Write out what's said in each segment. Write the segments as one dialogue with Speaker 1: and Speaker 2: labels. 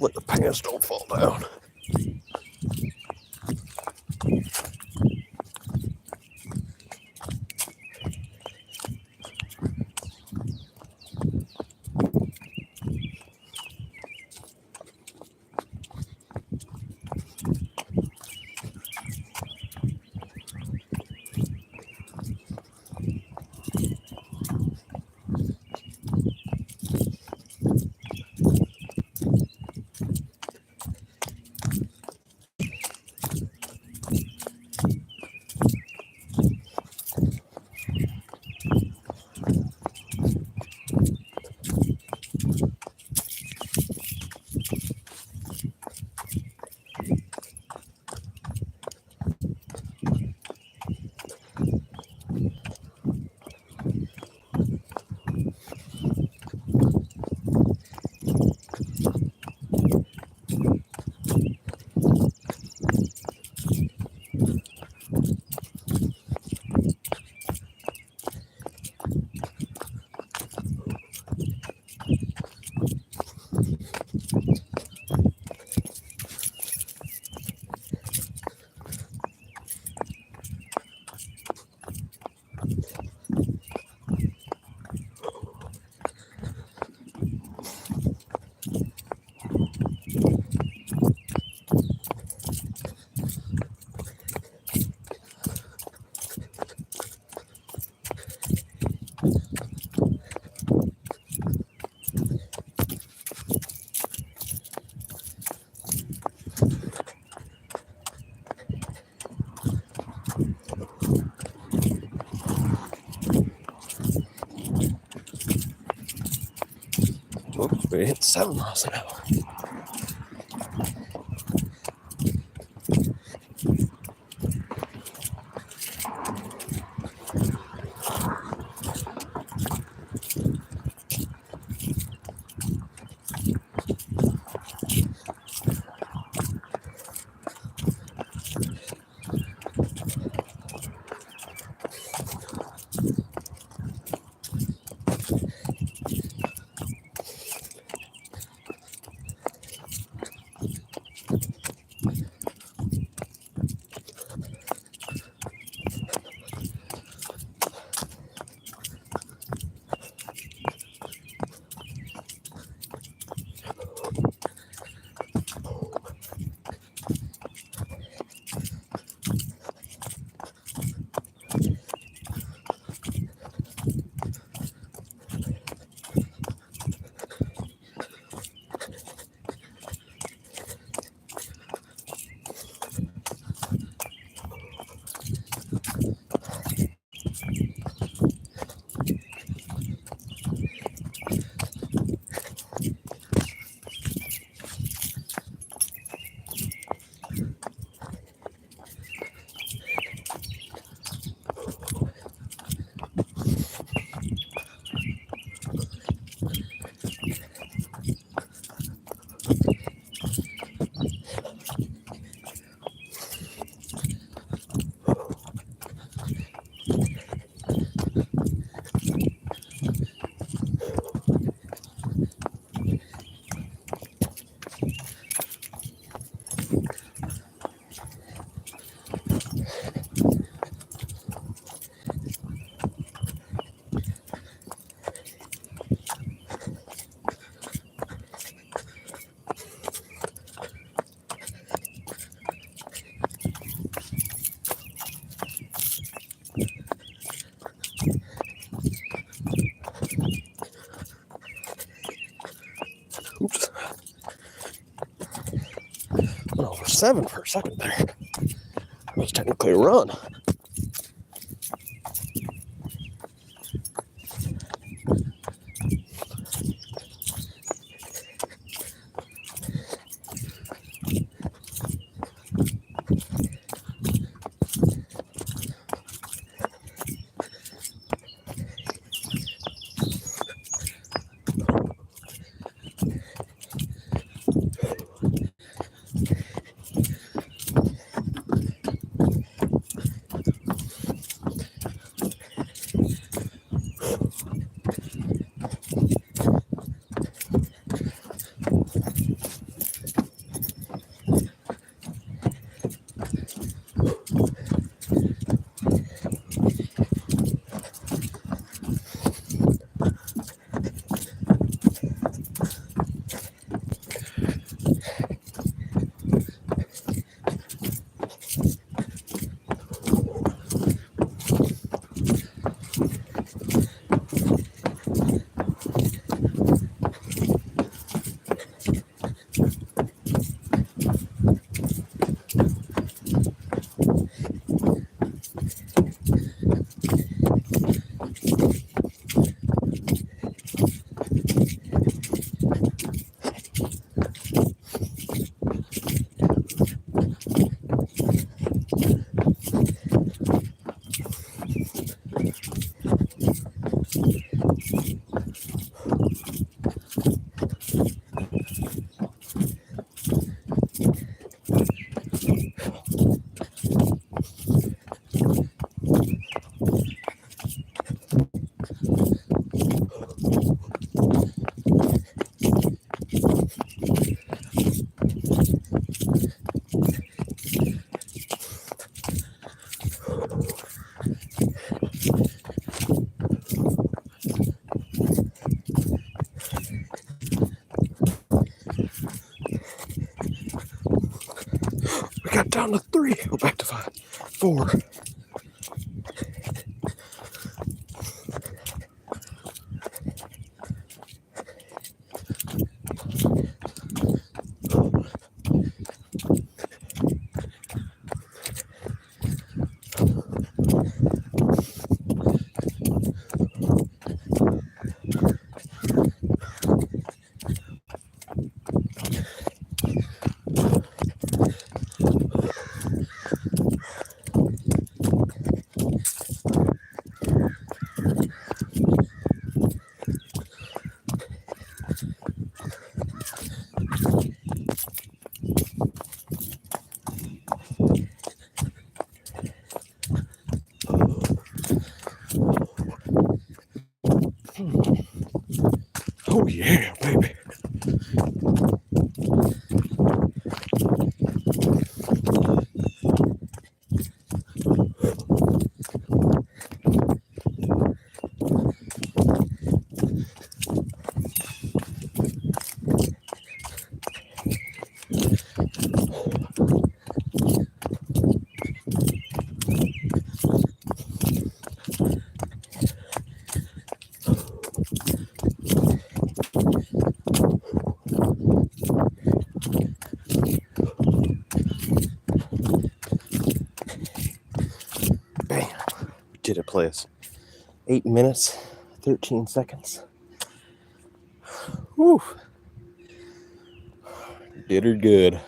Speaker 1: Let the pants don't fall down. Oops, we hit 7 miles an hour. Oops. Went over 7 for a second there. It was technically a run. down to 3. Go back to 5, 4. Oh yeah, baby. Bam. We did it, players. 8 minutes, 13 seconds. Whew. Did her good.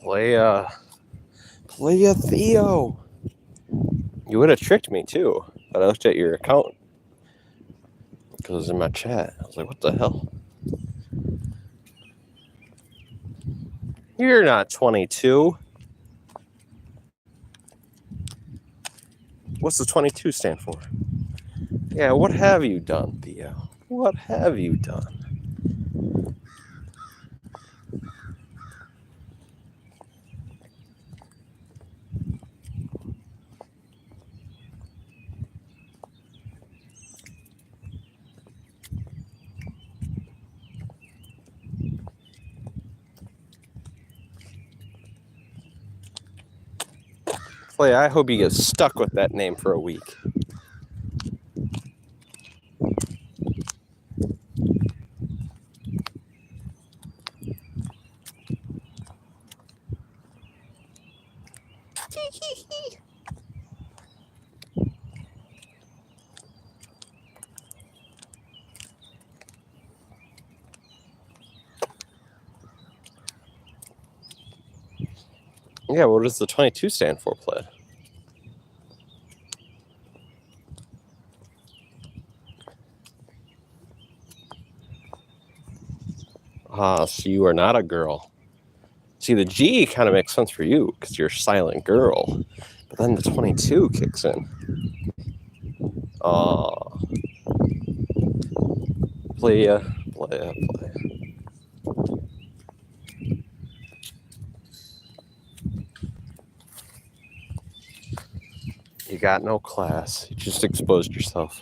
Speaker 1: Playa Theo. You would have tricked me too, but I looked at your account because it was in my chat. I was like, what the hell? You're not 22. What's the 22 stand for? Yeah, what have you done, Theo? What have you done? Play, I hope you get stuck with that name for a week. Yeah, what does the 22 stand for, Play? Ah, so you are not a girl. See, the G kind of makes sense for you because you're a silent girl. But then the 22 kicks in. Playa. You got no class. You just exposed yourself.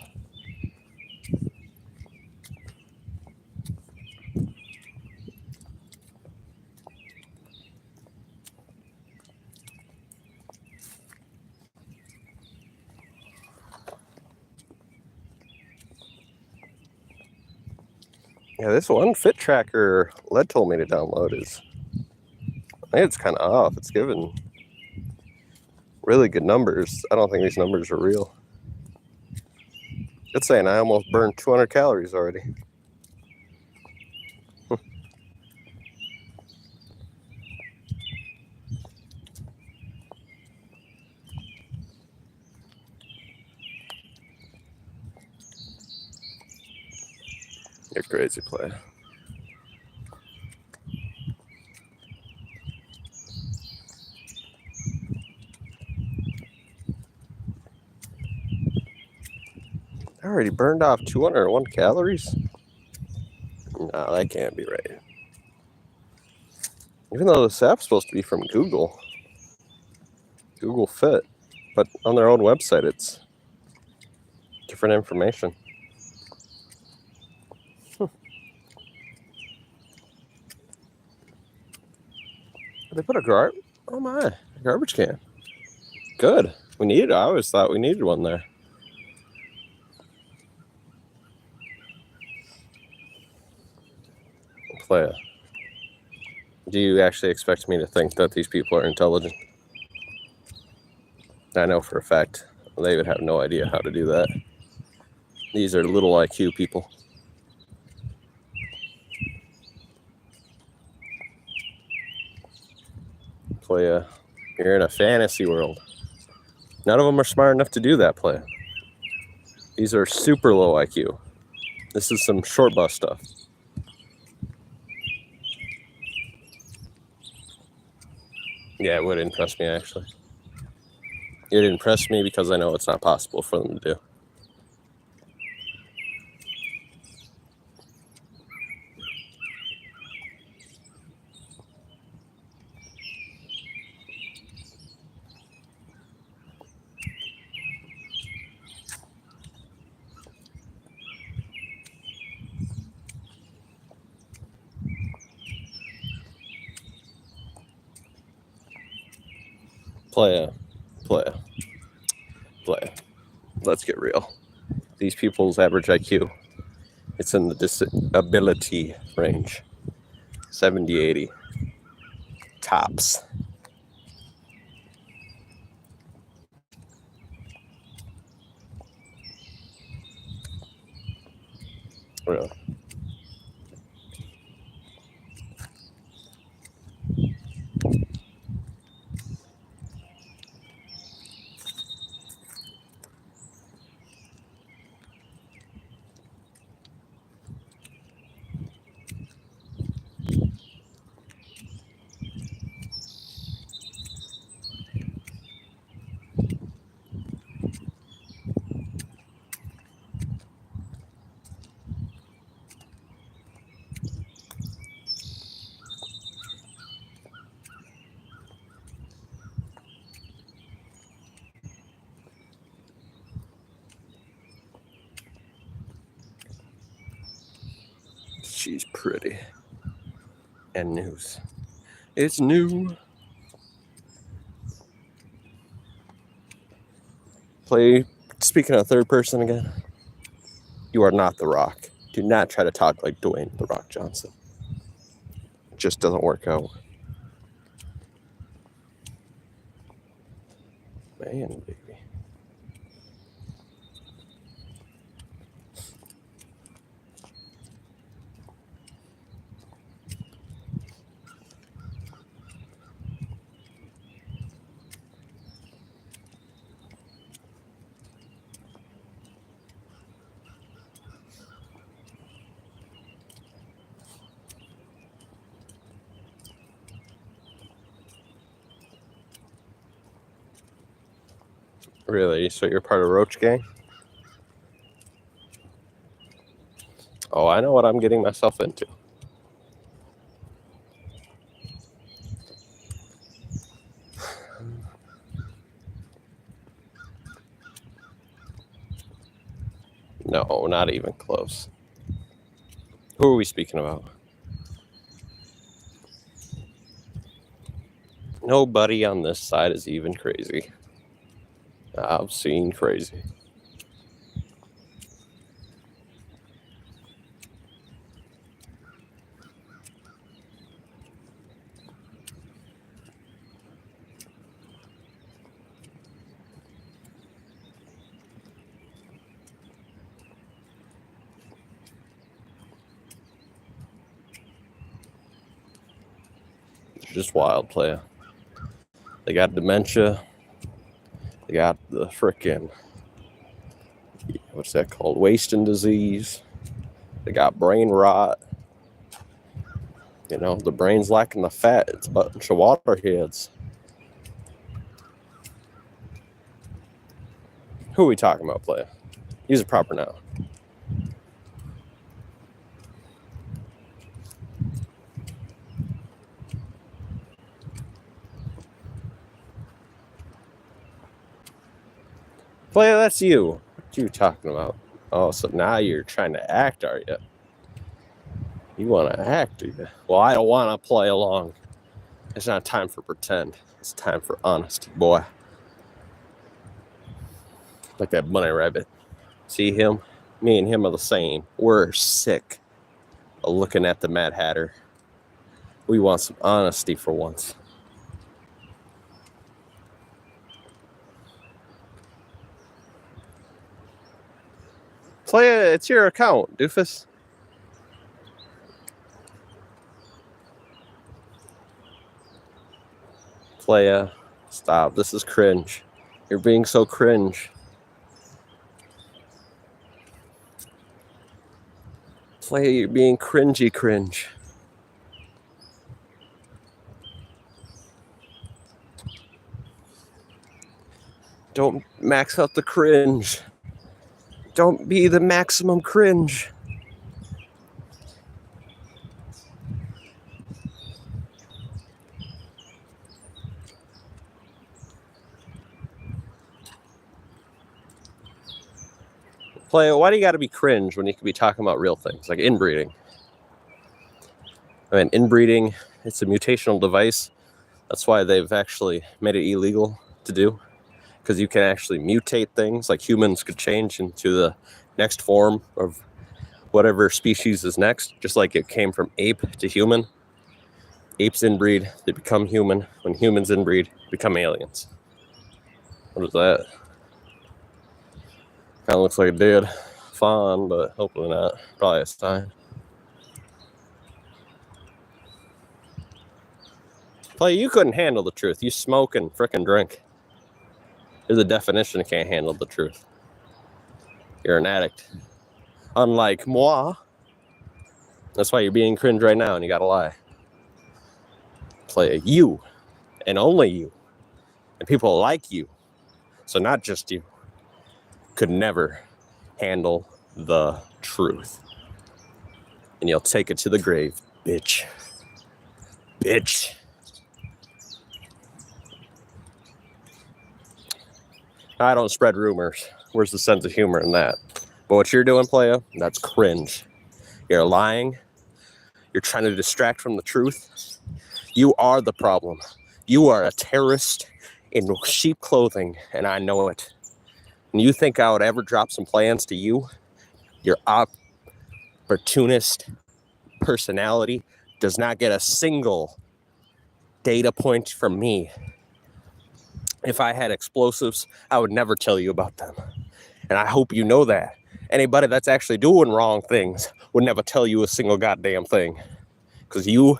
Speaker 1: Yeah, this one fit tracker Led told me to download is, I think it's kind of off. It's given really good numbers. I don't think these numbers are real. It's saying I almost burned 200 calories already. You're crazy, Play. I already burned off 201 calories? No, that can't be right. Even though this app's supposed to be from Google Fit, but on their own website, it's different information. They put a garbage can. Good. We needed. I always thought we needed one there. Playa. Do you actually expect me to think that these people are intelligent? I know for a fact they would have no idea how to do that. These are little IQ people. Playa. You're in a fantasy world. None of them are smart enough to do that, Playa. These are super low IQ. This is some short bus stuff. Yeah, it would impress me, actually. It impressed me because I know it's not possible for them to do. Playa. Let's get real. These people's average IQ, it's in the disability range. 70, 80. Tops. Really. she's pretty. And news. It's new. Play, speaking of third person again. You are not The Rock. Do not try to talk like Dwayne The Rock Johnson. It just doesn't work out. Man, baby. Really? So you're part of Roach Gang? Oh, I know what I'm getting myself into. No, not even close. Who are we speaking about? Nobody on this side is even crazy. I've seen crazy. It's just wild, playa. They got dementia. They got the frickin', what's that called? Wasting disease. They got brain rot. You know, the brain's lacking the fat. It's a bunch of waterheads. Who are we talking about, playa? Use it proper now. Playa, that's you. What are you talking about? Oh, so now you're trying to act, are you? You want to act, do you? Well, I don't want to play along. It's not time for pretend. It's time for honesty, boy. Like that bunny rabbit. See him? Me and him are the same. We're sick of looking at the Mad Hatter. We want some honesty for once. Playa, it's your account, doofus. Playa, stop. This is cringe. You're being so cringe. Playa, you're being cringy cringe. Don't max out the cringe. Don't be the maximum cringe. Playa, why do you got to be cringe when you could be talking about real things like inbreeding? I mean, inbreeding, it's a mutational device. That's why they've actually made it illegal to do. Because you can actually mutate things, like humans could change into the next form of whatever species is next, just like it came from ape to human. Apes inbreed, they become human. When humans inbreed, become aliens. What is that? Kind of looks like a dead fawn, but hopefully not. Probably a sign. Play, you couldn't handle the truth. You smoke and frickin' drink. You're the definition of can't handle the truth. You're an addict. Unlike moi. That's why you're being cringe right now and you gotta lie. Play you. And only you. And people like you. So not just you. Could never handle the truth. And you'll take it to the grave, bitch. Bitch. I don't spread rumors. Where's the sense of humor in that? But what you're doing, playa, that's cringe. You're lying. You're trying to distract from the truth. You are the problem. You are a terrorist in sheep clothing, and I know it. And you think I would ever drop some plans to you? Your opportunist personality does not get a single data point from me. If I had explosives, I would never tell you about them. And I hope you know that. Anybody that's actually doing wrong things would never tell you a single goddamn thing. Because you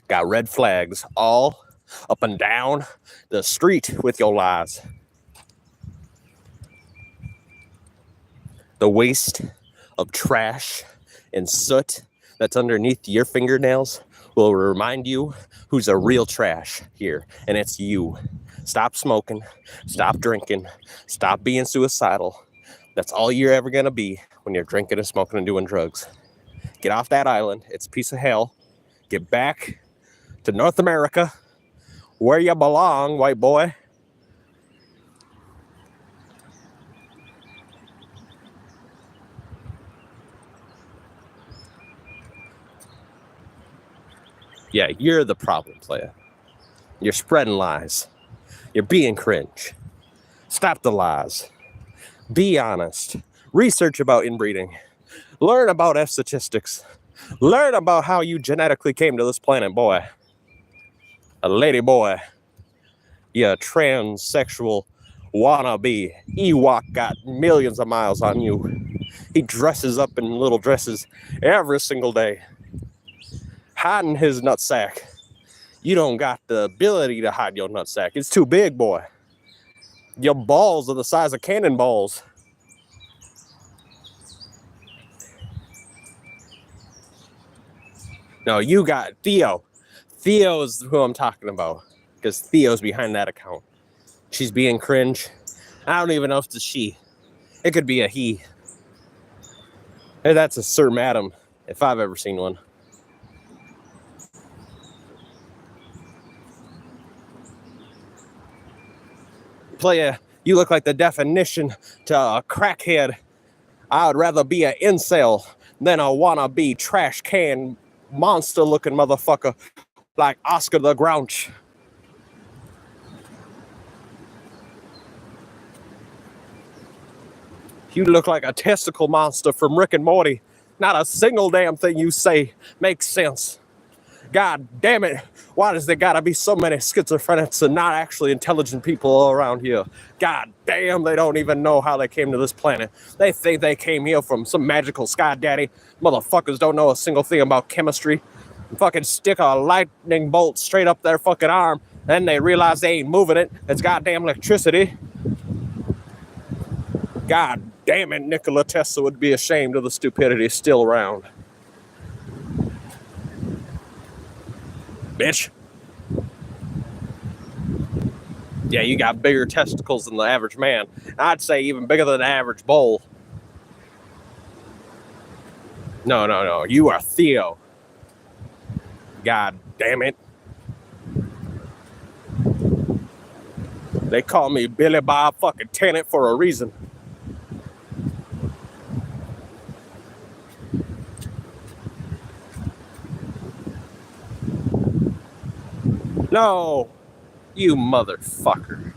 Speaker 1: got red flags all up and down the street with your lies. The waste of trash and soot that's underneath your fingernails will remind you who's a real trash here, and it's you. Stop smoking, stop drinking, stop being suicidal. That's all you're ever gonna be when you're drinking and smoking and doing drugs. Get off that island. It's a piece of hell. Get back to North America, where you belong, white boy. Yeah, you're the problem, player. You're spreading lies. You're being cringe. Stop the lies. Be honest. Research about inbreeding. Learn about F statistics. Learn about how you genetically came to this planet, boy. A lady boy. You transsexual wannabe. Ewok got millions of miles on you. He dresses up in little dresses every single day, hiding his nutsack. You don't got the ability to hide your nutsack. It's too big, boy. Your balls are the size of cannonballs. No, you got Theo. Theo's who I'm talking about. Because Theo's behind that account. She's being cringe. I don't even know if it's a she. It could be a he. Hey, that's a Sir Madam, if I've ever seen one. Playa, you look like the definition to a crackhead. I would rather be an incel than a wannabe trash can monster looking motherfucker like Oscar the Grouch. You look like a testicle monster from Rick and Morty. Not a single damn thing you say makes sense. God damn it. Why does there gotta be so many schizophrenics and not actually intelligent people around here? God damn, they don't even know how they came to this planet. They think they came here from some magical sky daddy. Motherfuckers don't know a single thing about chemistry. Fucking stick a lightning bolt straight up their fucking arm, then they realize they ain't moving it. It's goddamn electricity. God damn it, Nikola Tesla would be ashamed of the stupidity still around. Bitch. Yeah, you got bigger testicles than the average man. I'd say even bigger than the average bull. No. You are Theo. God damn it. They call me Billy Bob fucking Tennant for a reason. No, you motherfucker.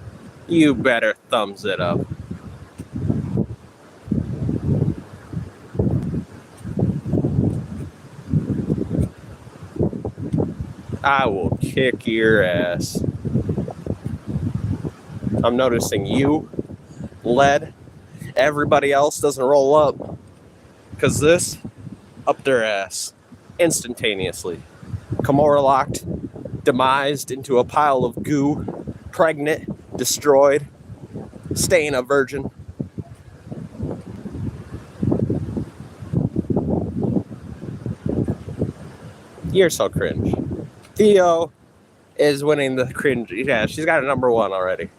Speaker 1: You better thumbs it up. I will kick your ass. I'm noticing you, lead, everybody else doesn't roll up. Because this, up their ass, instantaneously. Kimura locked, demised into a pile of goo, pregnant, destroyed, staying a virgin. You're so cringe. Theo is winning the cringe. Yeah, she's got a number one already.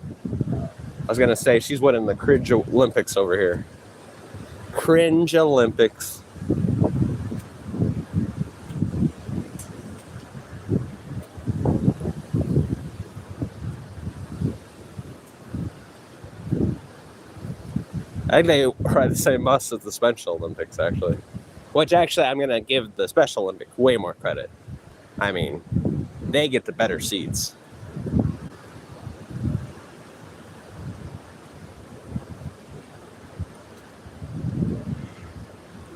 Speaker 1: I was gonna say she's winning the cringe Olympics over here. Cringe Olympics. I think they ride the same bus as the Special Olympics, actually. Which actually, I'm going to give the Special Olympic way more credit. I mean, they get the better seats.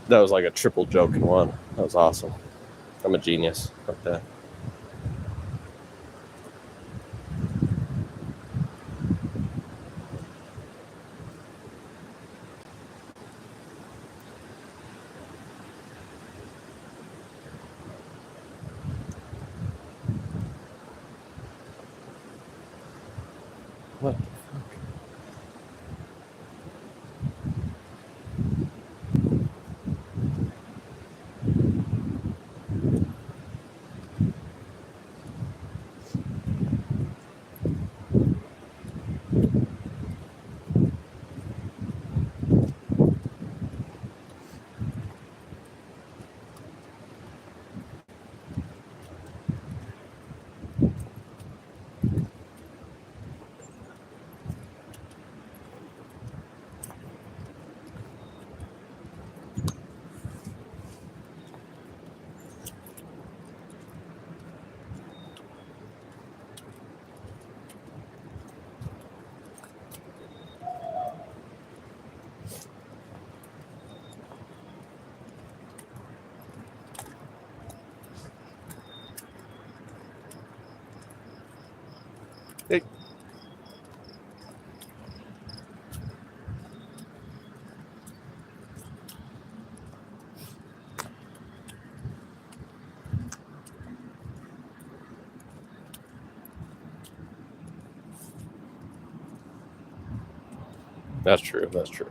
Speaker 1: That was like a triple joke in one. That was awesome. I'm a genius like that. What? Hey. That's true. That's true.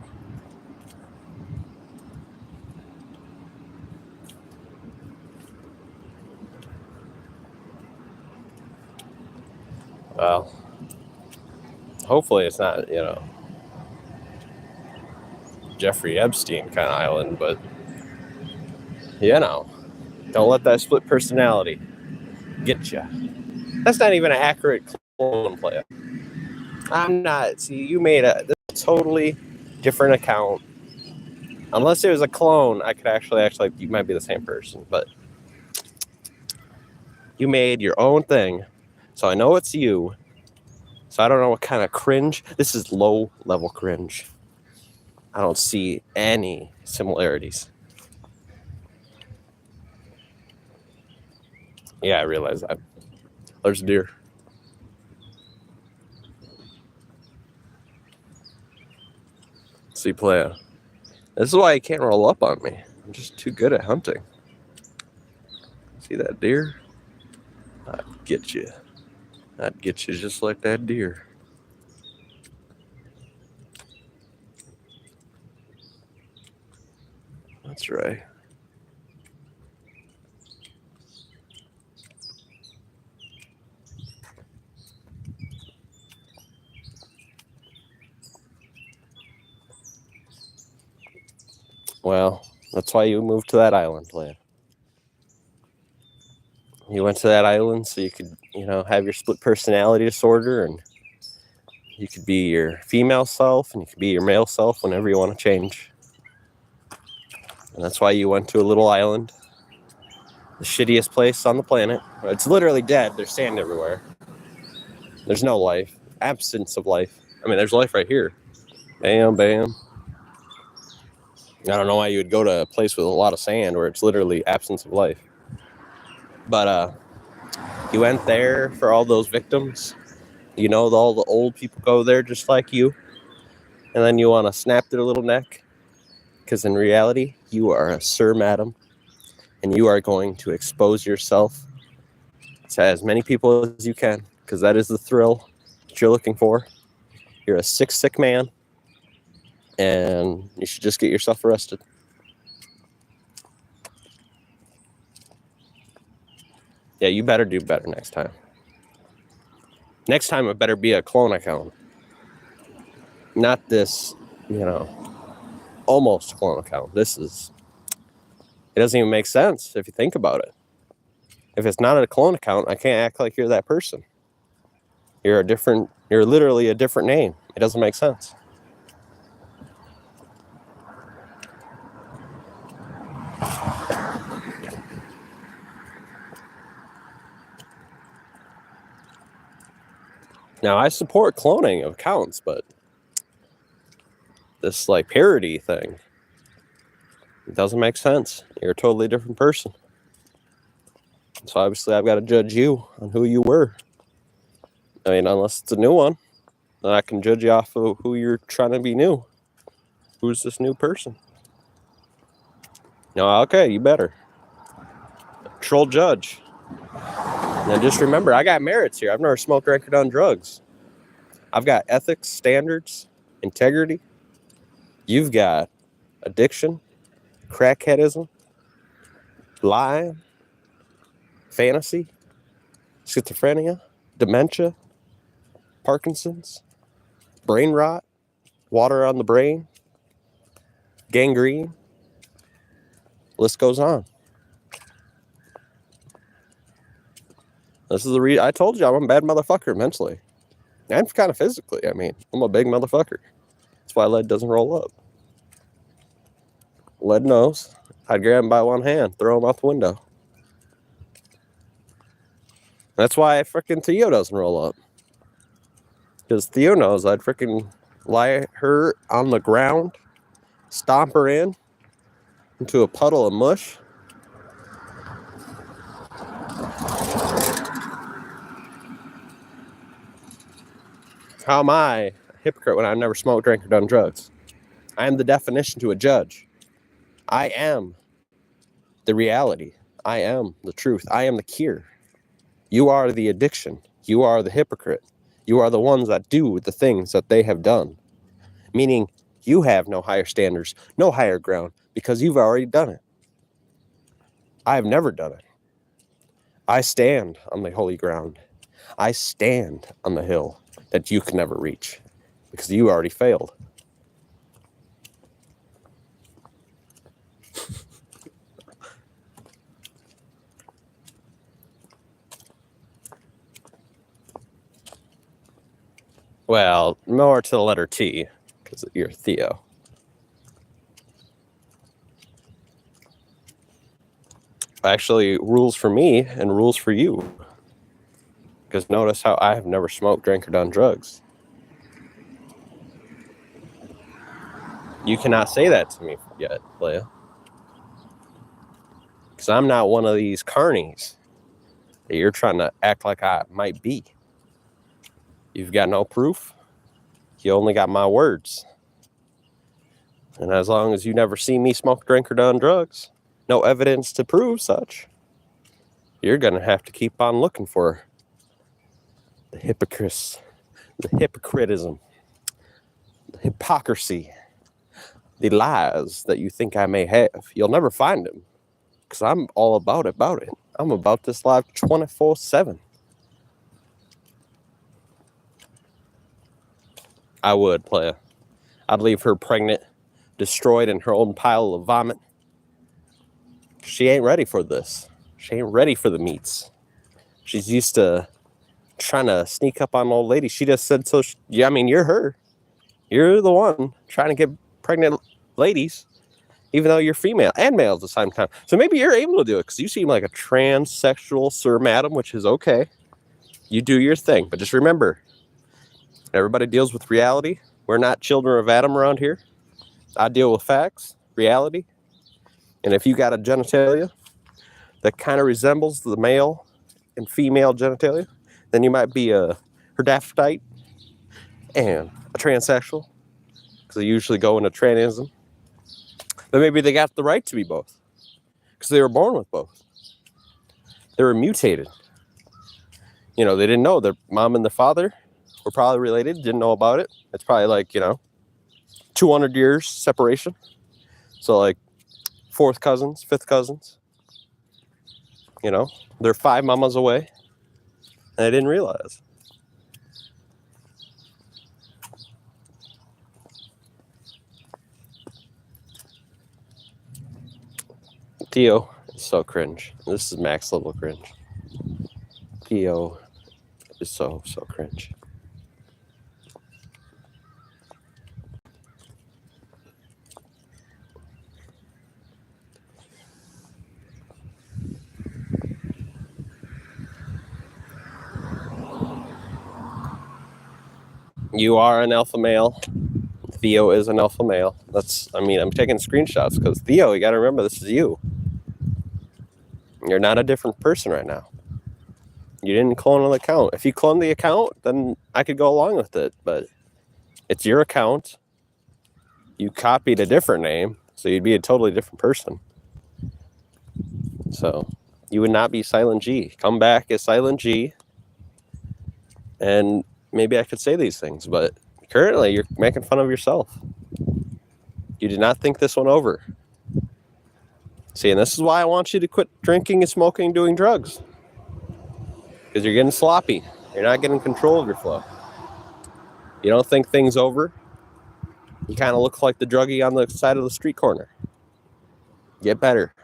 Speaker 1: Well, hopefully it's not, Jeffrey Epstein kind of island, but, don't let that split personality get you. That's not even an accurate clone player. I'm not. See, you made a totally different account. Unless it was a clone, I could actually act like you might be the same person, but you made your own thing. So I know it's you. So I don't know what kind of cringe. This is low level cringe. I don't see any similarities. Yeah, I realize that. There's a deer. See, playa. This is why you can't roll up on me. I'm just too good at hunting. See that deer? I'd get you. I'd get you just like that deer. That's right. Well, that's why you moved to that island, lad. You went to that island so you could, have your split personality disorder, and you could be your female self and you could be your male self whenever you want to change. And that's why you went to a little island, the shittiest place on the planet. It's literally dead. There's sand everywhere. There's no life. Absence of life. I mean, there's life right here. Bam, bam. I don't know why you would go to a place with a lot of sand where it's literally absence of life. But you went there for all those victims. All the old people go there just like you. And then you want to snap their little neck. Because in reality, you are a Sir Madam. And you are going to expose yourself to as many people as you can. Because that is the thrill that you're looking for. You're a sick man. And you should just get yourself arrested. Yeah, you better do better next time. Next time it better be a clone account. Not this, almost clone account. It doesn't even make sense if you think about it. If it's not a clone account, I can't act like you're that person. You're literally a different name. It doesn't make sense. Now, I support cloning of accounts, but this like parody thing, it doesn't make sense. You're a totally different person. So obviously I've got to judge you on who you were. I mean, unless it's a new one, then I can judge you off of who you're trying to be new. Who's this new person? No, okay, you better. Troll judge. And just remember, I got merits here. I've never smoked, drank, or done drugs. I've got ethics, standards, integrity. You've got addiction, crackheadism, lying, fantasy, schizophrenia, dementia, Parkinson's, brain rot, water on the brain, gangrene. List goes on. This is the reason I told you I'm a bad motherfucker mentally. And kind of physically. I mean, I'm a big motherfucker. That's why lead doesn't roll up. Lead knows. I'd grab him by one hand, throw him out the window. That's why freaking Theo doesn't roll up. Because Theo knows I'd freaking lie her on the ground, stomp her into a puddle of mush. How am I a hypocrite when I've never smoked, drank, or done drugs? I am the definition to a judge. I am the reality. I am the truth. I am the cure. You are the addiction. You are the hypocrite. You are the ones that do the things that they have done. Meaning you have no higher standards, no higher ground, because you've already done it. I have never done it. I stand on the holy ground. I stand on the hill that you can never reach because you already failed. Well, more to the letter T, because you're Theo. Actually, rules for me and rules for you. Because notice how I have never smoked, drank, or done drugs. You cannot say that to me yet, Leia. Because I'm not one of these carnies that you're trying to act like I might be. You've got no proof. You only got my words. And as long as you never see me smoke, drink, or done drugs, no evidence to prove such, you're going to have to keep on looking for the hypocrites, the hypocritism, the hypocrisy, the lies that you think I may have. You'll never find them because I'm all about it. I'm about this life 24/7. I would, playa. I'd leave her pregnant, destroyed in her own pile of vomit. She ain't ready for this. She ain't ready for the meats. She's used to trying to sneak up on old lady. She just said so. Yeah, I mean, you're her. You're the one trying to get pregnant ladies, even though you're female and male at the same time. So maybe you're able to do it because you seem like a transsexual Sir Madam, which is okay. You do your thing. But just remember, everybody deals with reality. We're not children of Adam around here. I deal with facts, reality. And if you got a genitalia that kind of resembles the male and female genitalia, then you might be a hermaphrodite and a transsexual, because they usually go into transism. But maybe they got the right to be both, because they were born with both. They were mutated. You know, they didn't know. Their mom and the father were probably related, didn't know about it. It's probably like, 200 years separation. So like fourth cousins, fifth cousins. They're 5 mamas away. And I didn't realize. Theo is so cringe. This is max level cringe. Theo is so cringe. You are an alpha male. Theo is an alpha male. I'm taking screenshots because Theo, you got to remember, this is you. You're not a different person right now. You didn't clone an account. If you clone the account, then I could go along with it. But it's your account. You copied a different name, so you'd be a totally different person. So you would not be Silent G. Come back as Silent G. And maybe I could say these things, but currently you're making fun of yourself. You did not think this one over. See, and this is why I want you to quit drinking and smoking and doing drugs. Because you're getting sloppy. You're not getting control of your flow. You don't think things over. You kind of look like the druggie on the side of the street corner. Get better.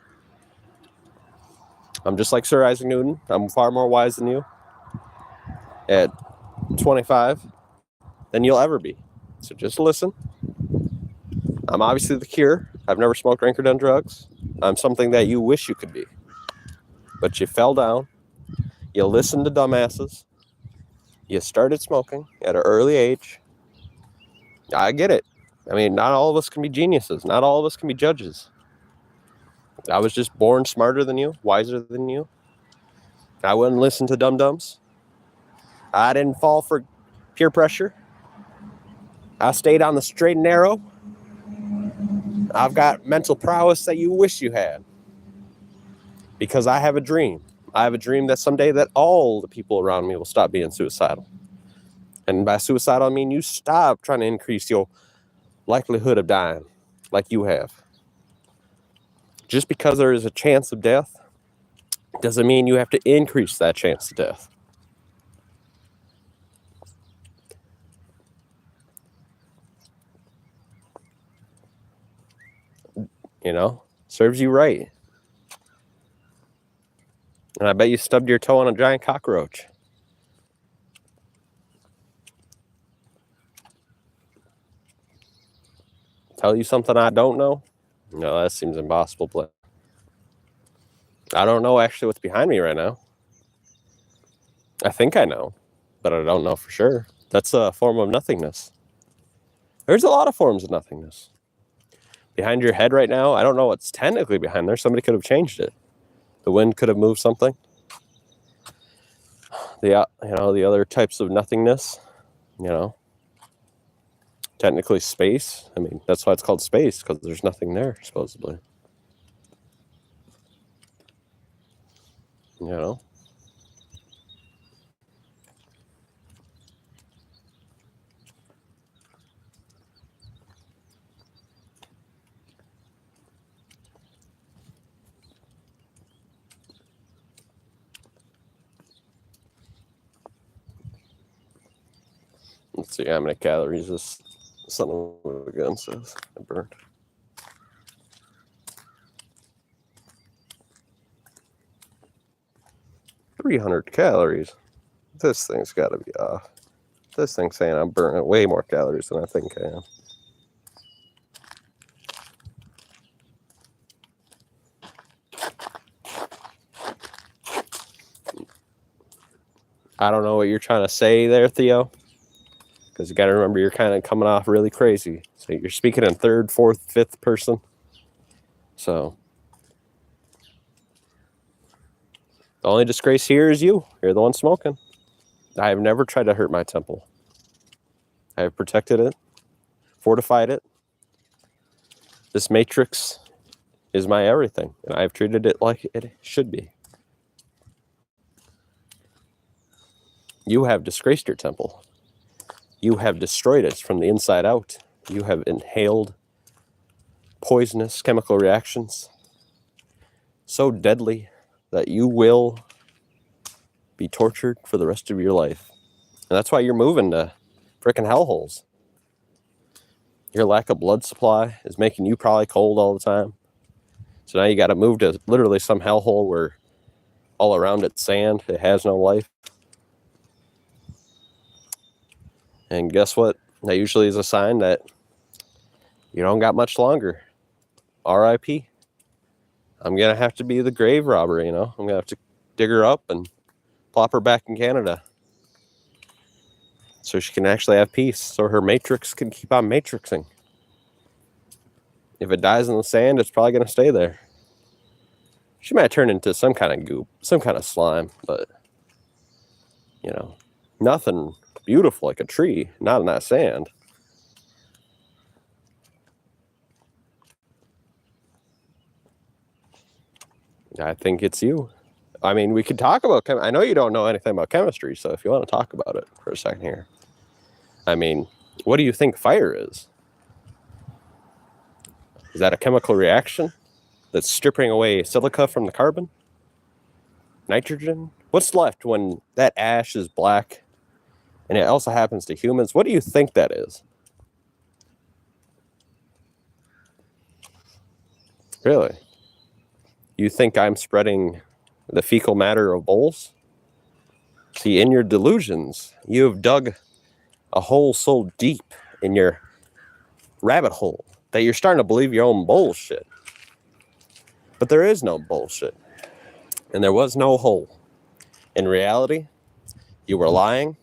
Speaker 1: I'm just like Sir Isaac Newton. I'm far more wise than you at 25 than you'll ever be. So just listen. I'm obviously the cure. I've never smoked, drank, or done drugs. I'm something that you wish you could be. But you fell down. You listened to dumbasses. You started smoking at an early age. I get it. I mean, not all of us can be geniuses. Not all of us can be judges. I was just born smarter than you, wiser than you. I wouldn't listen to dum-dums. I didn't fall for peer pressure. I stayed on the straight and narrow. I've got mental prowess that you wish you had. Because I have a dream. I have a dream that someday that all the people around me will stop being suicidal. And by suicidal, I mean you stop trying to increase your likelihood of dying like you have. Just because there is a chance of death doesn't mean you have to increase that chance of death. You know, serves you right. And I bet you stubbed your toe on a giant cockroach. Tell you something I don't know? No, that seems impossible. But I don't know actually what's behind me right now. I think I know, but I don't know for sure. That's a form of nothingness. There's a lot of forms of nothingness. Behind your head right now, I don't know what's technically behind there. Somebody could have changed it. The wind could have moved something. The other types of nothingness, technically space. I mean, that's why it's called space, because there's nothing there, supposedly. Let's see how many calories this son of a gun says I burned. 300 calories. This thing's got to be off. This thing's saying I'm burning way more calories than I think I am. I don't know what you're trying to say there, Theo. Because you got to remember, you're kind of coming off really crazy. So you're speaking in third, fourth, fifth person. So the only disgrace here is you. You're the one smoking. I have never tried to hurt my temple. I have protected it, fortified it. This matrix is my everything, and I've treated it like it should be. You have disgraced your temple. You have destroyed it from the inside out. You have inhaled poisonous chemical reactions so deadly that you will be tortured for the rest of your life. And that's why you're moving to frickin' hellholes. Your lack of blood supply is making you probably cold all the time. So now you got to move to literally some hellhole where all around it's sand. It has no life. And guess what? That usually is a sign that you don't got much longer. R.I.P. I'm going to have to be the grave robber, I'm going to have to dig her up and plop her back in Canada. so she can actually have peace, so her matrix can keep on matrixing. If it dies in the sand, it's probably going to stay there. She might turn into some kind of goop, some kind of slime, but, you know, nothing beautiful like a tree, not in that sand. I think it's you. I mean, we could talk about I know you don't know anything about chemistry, so if you want to talk about it for a second here. I mean, what do you think fire is? Is that a chemical reaction that's stripping away silica from the carbon? Nitrogen? What's left when that ash is black? And it also happens to humans. What do you think that is? Really? You think I'm spreading the fecal matter of bulls? See, in your delusions, you have dug a hole so deep in your rabbit hole that you're starting to believe your own bullshit. But there is no bullshit. And there was no hole. In reality, you were lying,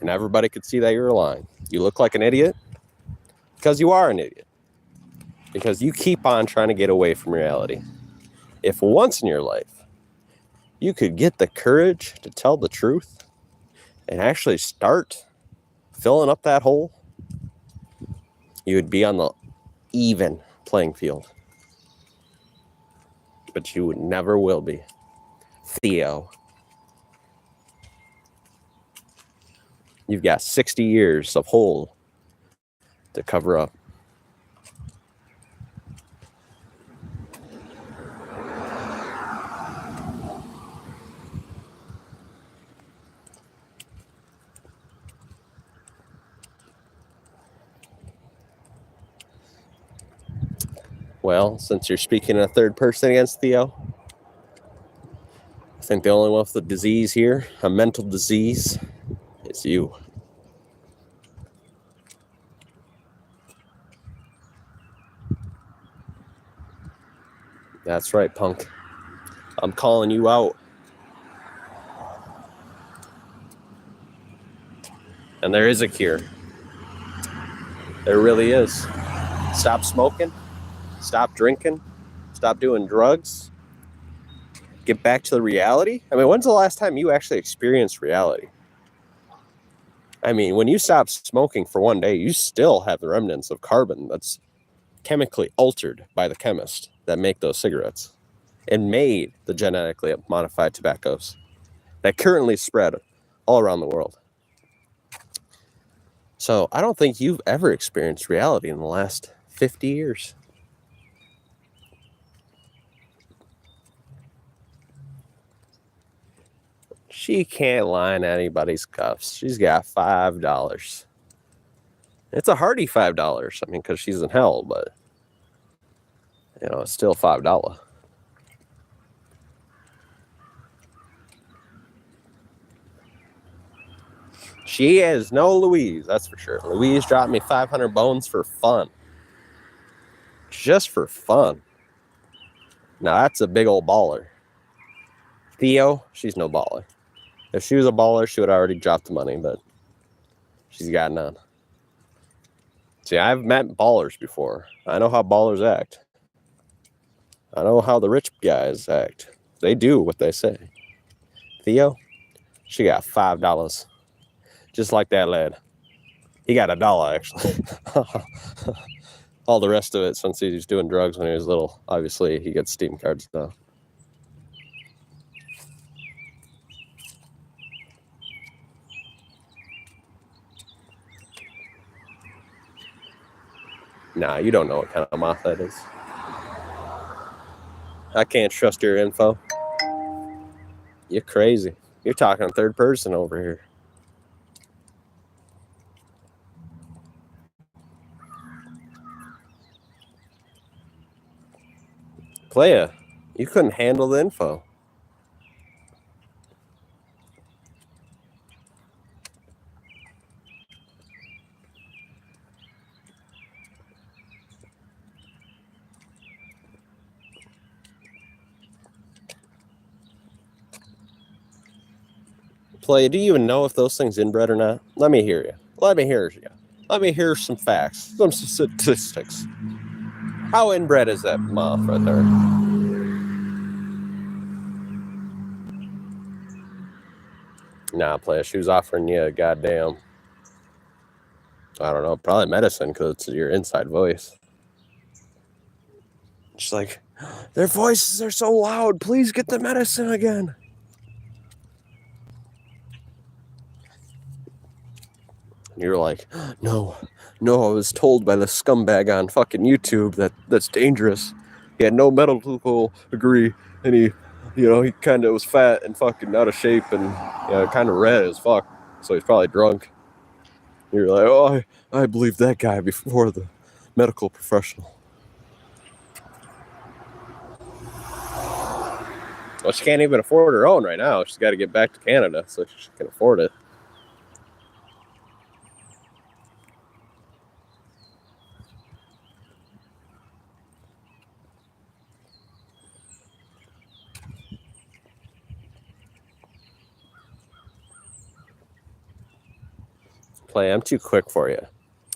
Speaker 1: and everybody could see that you were lying. You look like an idiot because you are an idiot. Because you keep on trying to get away from reality. If once in your life you could get the courage to tell the truth and actually start filling up that hole, you would be on the even playing field. But you never will be. Theo. You've got 60 years of hole to cover up. Well, since you're speaking in a third person against Theo, I think the only one with the disease here, a mental disease, is you. That's right, punk. I'm calling you out. And there is a cure. There really is. Stop smoking. Stop drinking. Stop doing drugs. Get back to the reality. I mean, when's the last time you actually experienced reality? I mean, when you stop smoking for one day, you still have the remnants of carbon that's chemically altered by the chemists that make those cigarettes and made the genetically modified tobaccos that currently spread all around the world. So I don't think you've ever experienced reality in the last 50 years. She can't line anybody's cuffs. She's got $5. It's a hearty $5. I mean, because she's in hell, but, you know, it's still $5. She is no Louise, that's for sure. Louise dropped me 500 bones for fun. Just for fun. Now, that's a big old baller. Theo, she's no baller. If she was a baller, she would already drop the money, but she's got none. See, I've met ballers before. I know how ballers act. I know how the rich guys act. They do what they say. Theo, she got $5. Just like that lad. He got $1, actually. All the rest of it, since he was doing drugs when he was little, obviously he gets Steam cards now. Nah, you don't know what kind of moth that is. I can't trust your info. You're crazy. You're talking third person over here. Clea, you couldn't handle the info. Play, do you even know if those things inbred or not? Let me hear you. Let me hear some facts, some statistics. How inbred is that moth right there? Nah, Play, she was offering you a goddamn, I don't know, probably medicine because it's your inside voice. She's like, their voices are so loud. Please get the medicine again. And you're like, no, I was told by the scumbag on fucking YouTube that's dangerous. He had no medical degree, and he kind of was fat and fucking out of shape and kind of red as fuck. So he's probably drunk. And you're like, oh, I believe that guy before the medical professional. Well, she can't even afford her own right now. She's got to get back to Canada so she can afford it. Play, I'm too quick for you.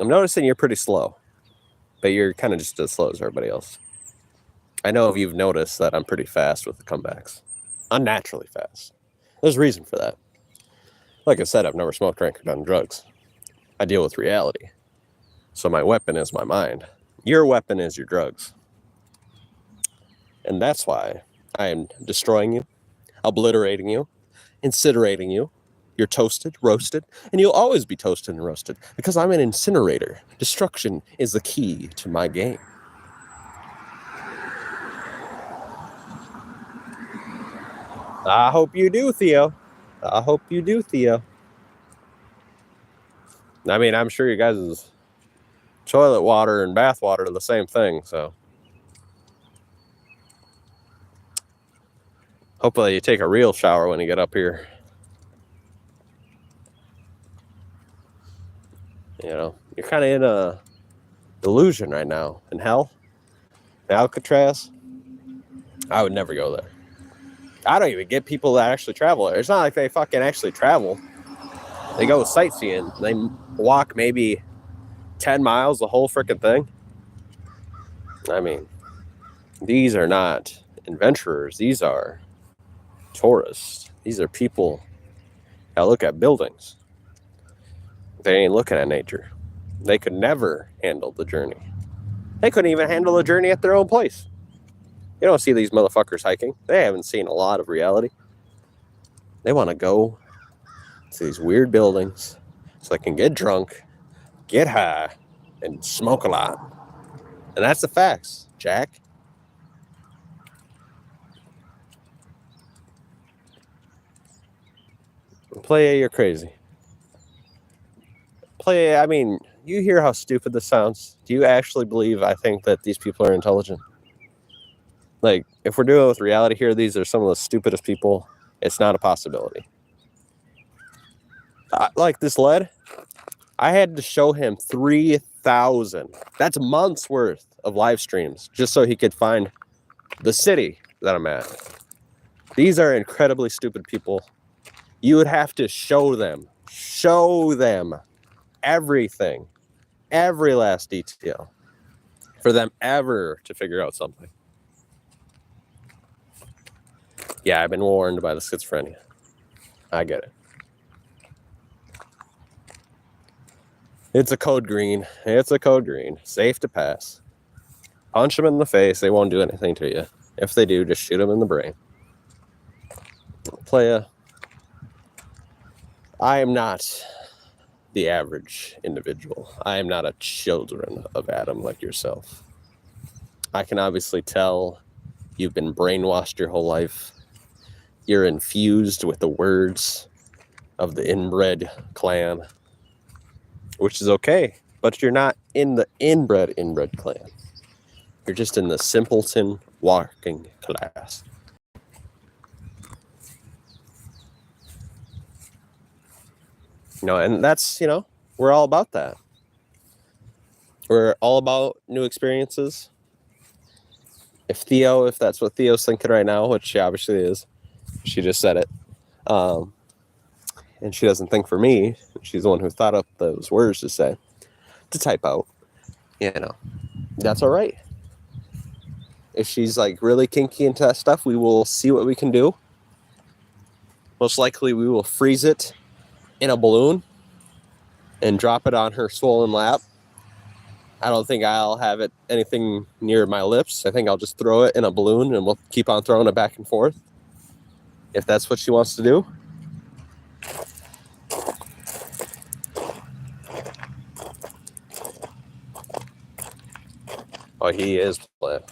Speaker 1: I'm noticing you're pretty slow, but you're kind of just as slow as everybody else. I know if you've noticed that I'm pretty fast with the comebacks. Unnaturally fast. There's a reason for that. Like I said, I've never smoked, drank, or done drugs. I deal with reality. So my weapon is my mind. Your weapon is your drugs. And that's why I am destroying you, obliterating you, incinerating you. You're toasted, roasted, and you'll always be toasted and roasted because I'm an incinerator. Destruction is the key to my game. I hope you do, Theo. I hope you do, Theo. I mean, I'm sure you guys' toilet water and bath water are the same thing, so. Hopefully you take a real shower when you get up here. You're kind of in a delusion right now. In hell, Alcatraz, I would never go there. I don't even get people that actually travel there. It's not like they fucking actually travel. They go sightseeing. They walk maybe 10 miles the whole freaking thing. I mean, these are not adventurers. These are tourists. These are people that look at buildings. They ain't looking at nature. They could never handle the journey. They couldn't even handle the journey at their own place. You don't see these motherfuckers hiking. They haven't seen a lot of reality. They want to go to these weird buildings so they can get drunk, get high, and smoke a lot. And that's the facts, Jack. Play, you're crazy. Play, I mean, you hear how stupid this sounds. Do you actually believe I think that these people are intelligent? Like, if we're doing it with reality here, these are some of the stupidest people. It's not a possibility. Like this lead, I had to show him 3,000. That's months worth of live streams just so he could find the city that I'm at. These are incredibly stupid people. You would have to show them everything, every last detail for them ever to figure out something. Yeah, I've been warned by the schizophrenia. I get it. It's a code green. It's a code green. Safe to pass. Punch them in the face. They won't do anything to you. If they do, just shoot them in the brain. Playa, I am not the average individual. I am not a children of Adam like yourself. I can obviously tell you've been brainwashed your whole life. You're infused with the words of the inbred clan, which is okay, but you're not in the inbred clan. You're just in the simpleton walking class. And that's, we're all about that. We're all about new experiences. If that's what Theo's thinking right now, which she obviously is, she just said it. and she doesn't think for me, she's the one who thought up those words to say, to type out, that's all right. If she's like really kinky into that stuff, we will see what we can do. Most likely we will freeze it in a balloon and drop it on her swollen lap. I don't think I'll have it anything near my lips. I think I'll just throw it in a balloon and we'll keep on throwing it back and forth, if that's what she wants to do. Oh, he is playing.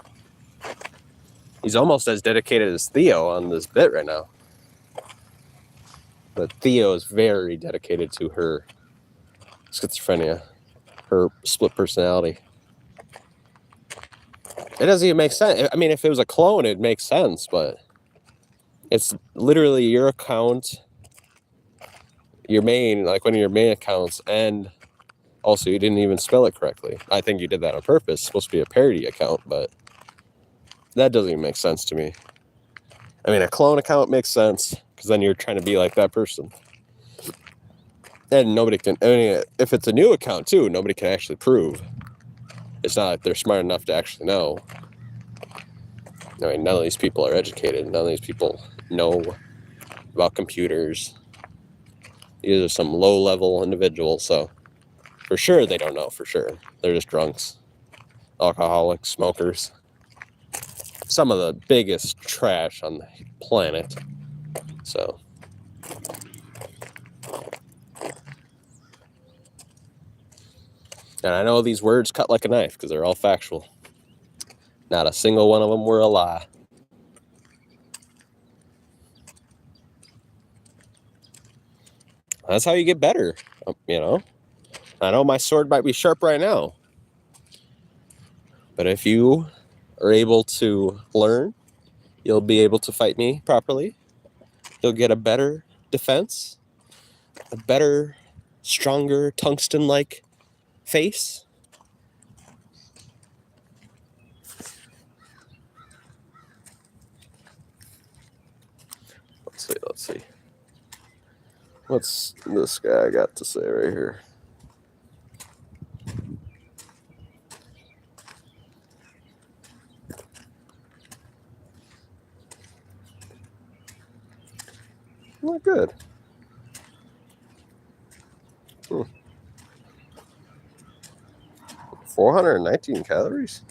Speaker 1: He's almost as dedicated as Theo on this bit right now. But Theo is very dedicated to her schizophrenia, her split personality. It doesn't even make sense. I mean, if it was a clone, it'd make sense, but it's literally your account, your main, like one of your main accounts, and also you didn't even spell it correctly. I think you did that on purpose. It's supposed to be a parody account, but that doesn't even make sense to me. I mean, a clone account makes sense because then you're trying to be like that person. And nobody can, I mean, if it's a new account too, nobody can actually prove. It's not like they're smart enough to actually know. I mean, none of these people are educated. None of these people know about computers. These are some low-level individuals, so for sure they don't know, for sure. They're just drunks, alcoholics, smokers. Some of the biggest trash on the planet. So, and I know these words cut like a knife because they're all factual. Not a single one of them were a lie. That's how you get better, I know my sword might be sharp right now, but if you are able to learn, you'll be able to fight me properly. You'll get a better defense, a better, stronger, tungsten-like face. Let's see. What's this guy got to say right here? Not good. 419 calories?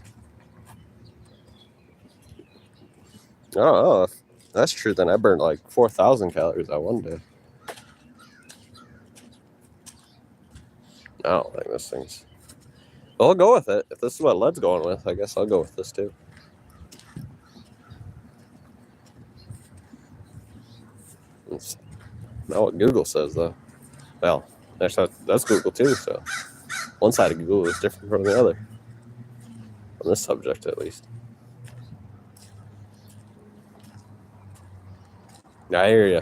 Speaker 1: I don't know. If that's true, then I burned like 4,000 calories that one day. I don't think this thing's... Well, I'll go with it. If this is what Led's going with, I guess I'll go with this too. It's not what Google says, though. Well, that's Google too, so one side of Google is different from the other. On this subject, at least. I hear you.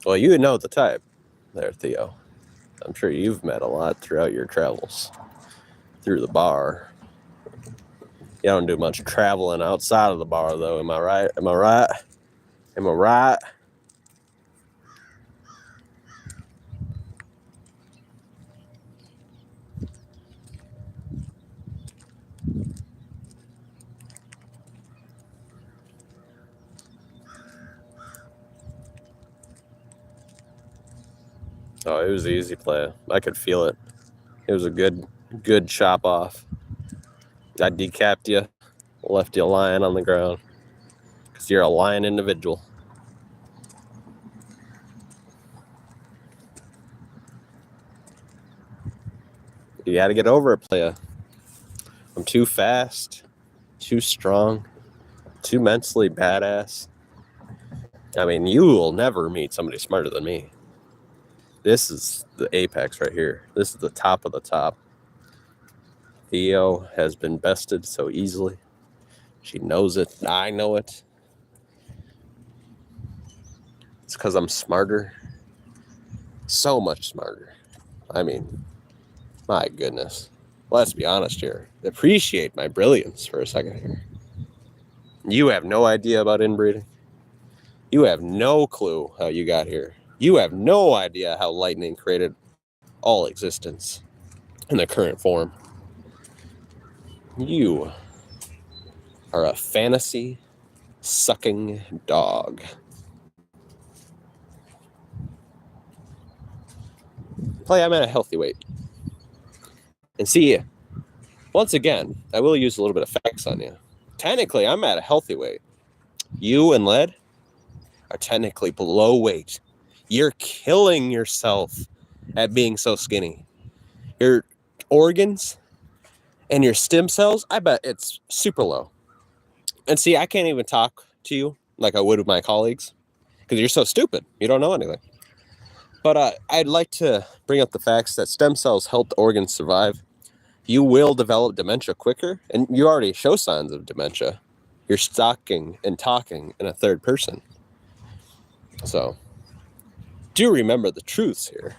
Speaker 1: Well, you know the type there, Theo. I'm sure you've met a lot throughout your travels through the bar. You don't do much traveling outside of the bar, though. Am I right? Am I right? Am I right? Oh, it was an easy play. I could feel it. It was a good chop off. I decapped you, left you lying on the ground. Because you're a lying individual. You got to get over it, playa. I'm too fast, too strong, too mentally badass. I mean, you will never meet somebody smarter than me. This is the apex right here. This is the top of the top. Theo has been bested so easily. She knows it. I know it. It's because I'm smarter. So much smarter. I mean, my goodness. Let's be honest here. Appreciate my brilliance for a second here. You have no idea about inbreeding. You have no clue how you got here. You have no idea how lightning created all existence in the current form. You are a fantasy sucking dog. Play, I'm at a healthy weight. And see, once again, I will use a little bit of facts on you. Technically, I'm at a healthy weight. You and Lead are technically below weight. You're killing yourself at being so skinny. Your organs and your stem cells, I bet it's super low. And see, I can't even talk to you like I would with my colleagues because you're so stupid. You don't know anything. But I'd like to bring up the facts that stem cells help the organs survive. You will develop dementia quicker, and you already show signs of dementia. You're talking in a third person. So, do remember the truths here.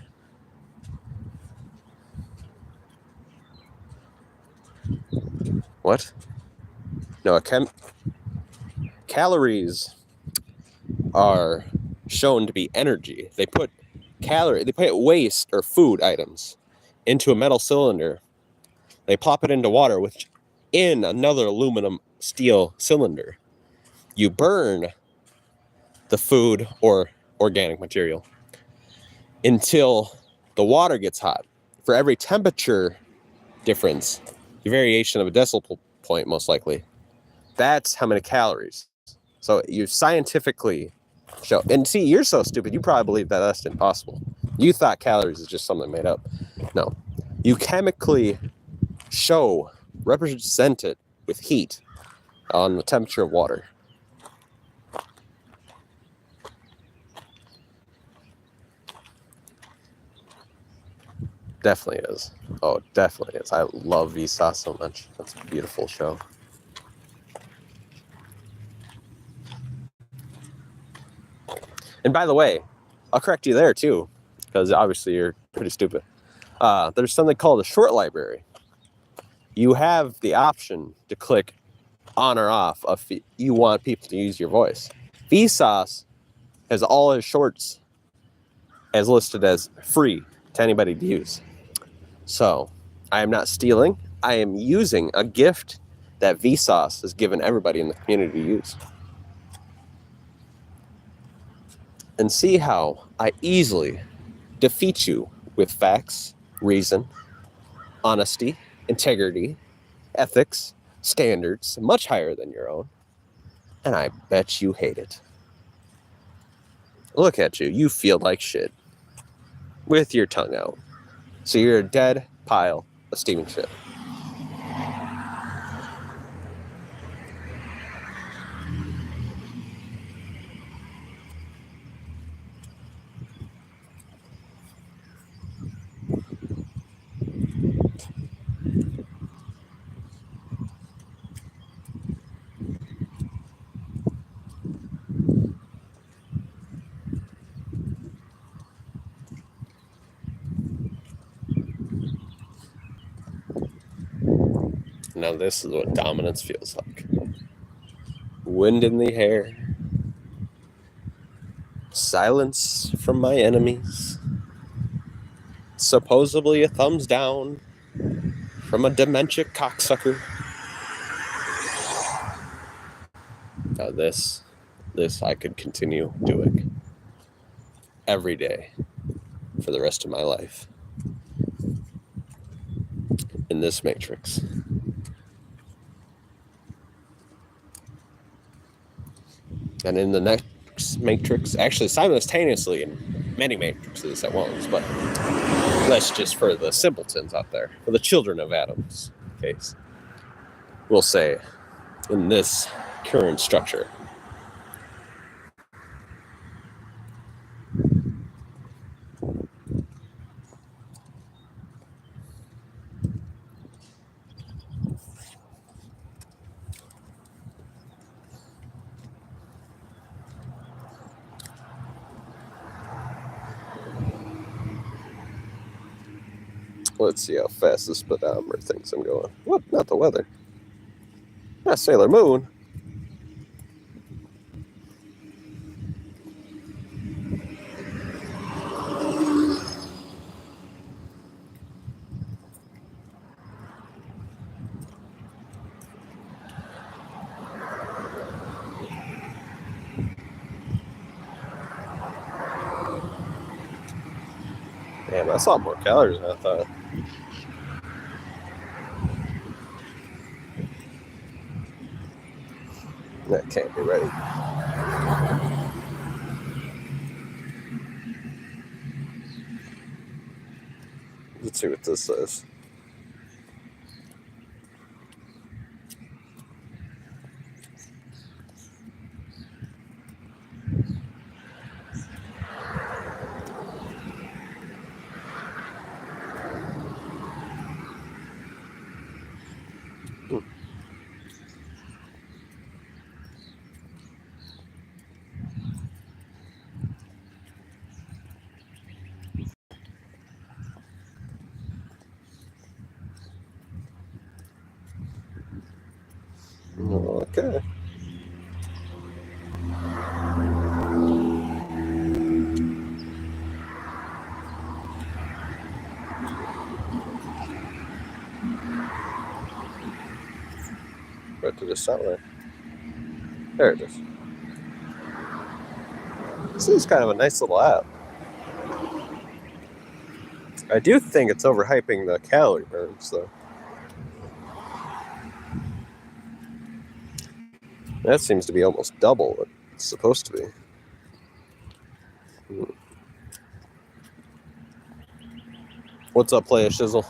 Speaker 1: What? No, calories are shown to be energy. They put waste or food items into a metal cylinder. They plop it into water in another aluminum steel cylinder. You burn the food or organic material until the water gets hot. For every temperature difference, the variation of a decimal point, most likely, that's how many calories. So you scientifically show. And see, you're so stupid. You probably believe that that's impossible. You thought calories is just something made up. No. You chemically represent it with heat on the temperature of water. Definitely is. Oh, definitely is. I love Vsauce so much. That's a beautiful show. And by the way, I'll correct you there too, because obviously you're pretty stupid. There's something called a short library. You have the option to click on or off if you want people to use your voice. Vsauce has all his shorts as listed as free to anybody to use. So I am not stealing. I am using a gift that Vsauce has given everybody in the community to use. And see how I easily defeat you with facts, reason, honesty, integrity, ethics, standards, much higher than your own. And I bet you hate it. Look at you. You feel like shit. With your tongue out. So you're a dead pile of steaming shit. Now this is what dominance feels like. Wind in the hair. Silence from my enemies. Supposedly a thumbs down from a dementia cocksucker. Now this I could continue doing every day for the rest of my life in this matrix. And in the next matrix, actually simultaneously in many matrices at once, but that's just for the simpletons out there, for the children of Adam's case. We'll say in this current structure. Let's see how fast this speedometer thinks I'm going. What? Not the weather. Not Sailor Moon. I saw more calories than I thought. That can't be right. Let's see what this says. Okay. What did it sound like? There it is. This is kind of a nice little app. I do think it's overhyping the calorie burns, though. That seems to be almost double what it's supposed to be. What's up, Playa Shizzle?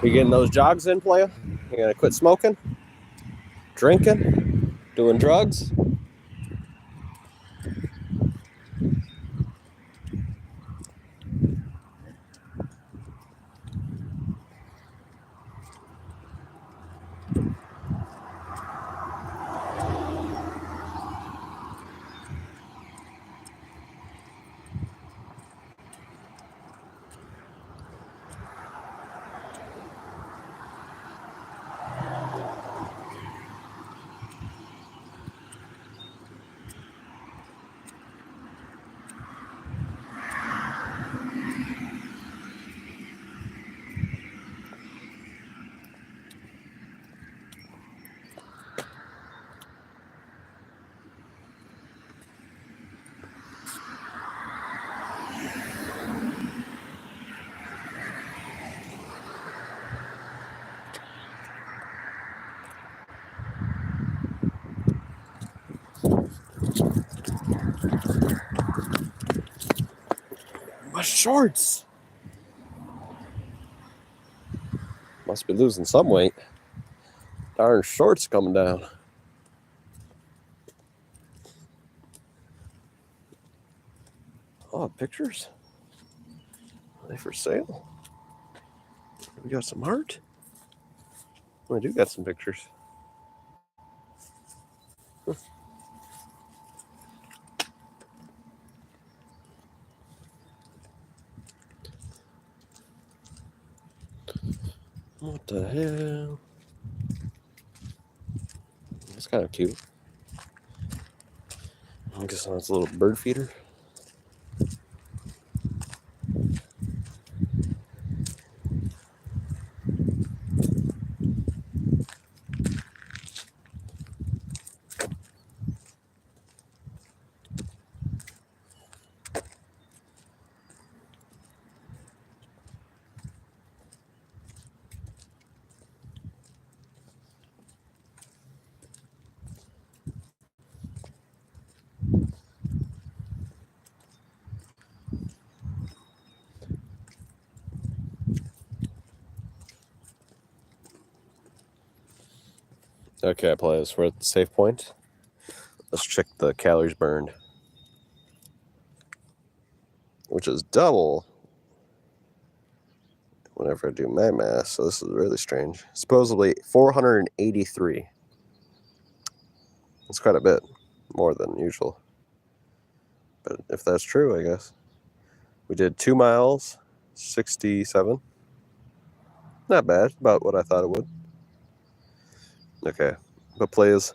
Speaker 1: You getting those jogs in, Playa? You gonna quit smoking? Drinking? Doing drugs? My shorts! Must be losing some weight. Darn shorts coming down. Oh, pictures? Are they for sale? We got some art? We do got some pictures. What the hell? That's kind of cute. I guess that's a little bird feeder. Okay, players, we're at the safe point. Let's check the calories burned, which is double whenever I do my math. So this is really strange. Supposedly 483. It's quite a bit more than usual. But if that's true, I guess. We did 2 miles, 67. Not bad, about what I thought it would. Okay, but plays.